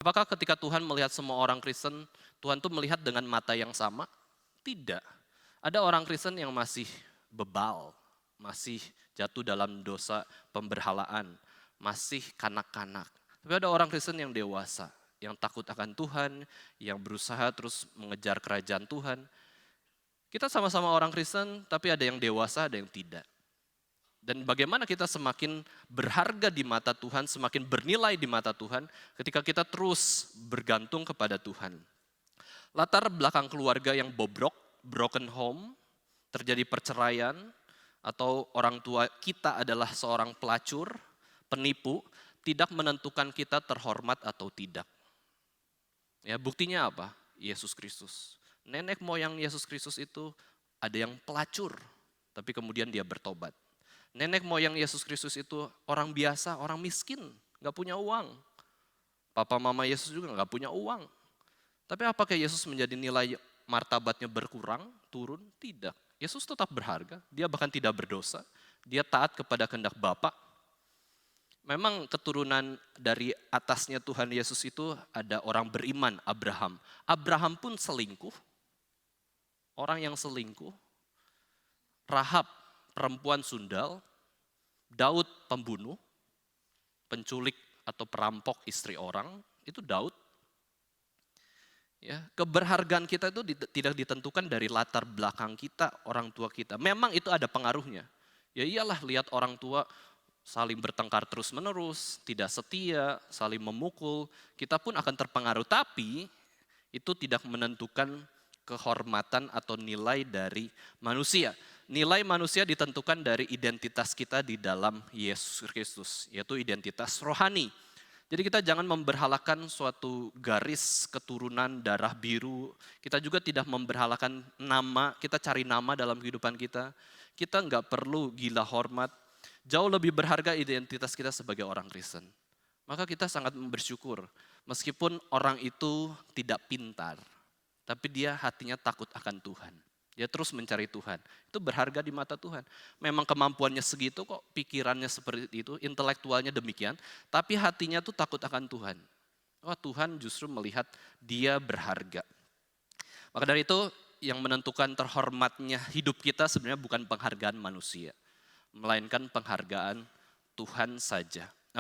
Apakah ketika Tuhan melihat semua orang Kristen, Tuhan tuh melihat dengan mata yang sama? Tidak. Ada orang Kristen yang masih bebal, masih jatuh dalam dosa pemberhalaan, masih kanak-kanak. Tapi ada orang Kristen yang dewasa, yang takut akan Tuhan, yang berusaha terus mengejar kerajaan Tuhan. Kita sama-sama orang Kristen, tapi ada yang dewasa, ada yang tidak. Dan bagaimana kita semakin berharga di mata Tuhan, semakin bernilai di mata Tuhan ketika kita terus bergantung kepada Tuhan. Latar belakang keluarga yang bobrok, broken home, terjadi perceraian, atau orang tua kita adalah seorang pelacur, penipu, tidak menentukan kita terhormat atau tidak. Ya, buktinya apa? Yesus Kristus. Nenek moyang Yesus Kristus itu ada yang pelacur, tapi kemudian dia bertobat. Nenek moyang Yesus Kristus itu orang biasa, orang miskin, gak punya uang. Papa mama Yesus juga gak punya uang. Tapi apakah Yesus menjadi nilai martabatnya berkurang, turun? Tidak. Yesus tetap berharga, dia bahkan tidak berdosa. Dia taat kepada kehendak Bapa. Memang keturunan dari atasnya Tuhan Yesus itu ada orang beriman, Abraham. Abraham pun selingkuh, orang yang selingkuh. Rahab, perempuan sundal. Daud, pembunuh, penculik atau perampok istri orang, itu Daud. Ya, keberhargaan kita itu tidak ditentukan dari latar belakang kita, orang tua kita. Memang itu ada pengaruhnya. Ya iyalah, lihat orang tua saling bertengkar terus-menerus, tidak setia, saling memukul, kita pun akan terpengaruh. Tapi itu tidak menentukan kehormatan atau nilai dari manusia. Nilai manusia ditentukan dari identitas kita di dalam Yesus Kristus, yaitu identitas rohani. Jadi kita jangan memberhalakan suatu garis keturunan darah biru. Kita juga tidak memberhalakan nama, kita cari nama dalam kehidupan kita. Kita nggak perlu gila hormat. Jauh lebih berharga identitas kita sebagai orang Kristen. Maka kita sangat bersyukur, meskipun orang itu tidak pintar, tapi dia hatinya takut akan Tuhan. Dia terus mencari Tuhan. Itu berharga di mata Tuhan. Memang kemampuannya segitu kok, pikirannya seperti itu, intelektualnya demikian, tapi hatinya tuh takut akan Tuhan. Oh, Tuhan justru melihat dia berharga. Maka dari itu yang menentukan terhormatnya hidup kita sebenarnya bukan penghargaan manusia, melainkan penghargaan Tuhan saja.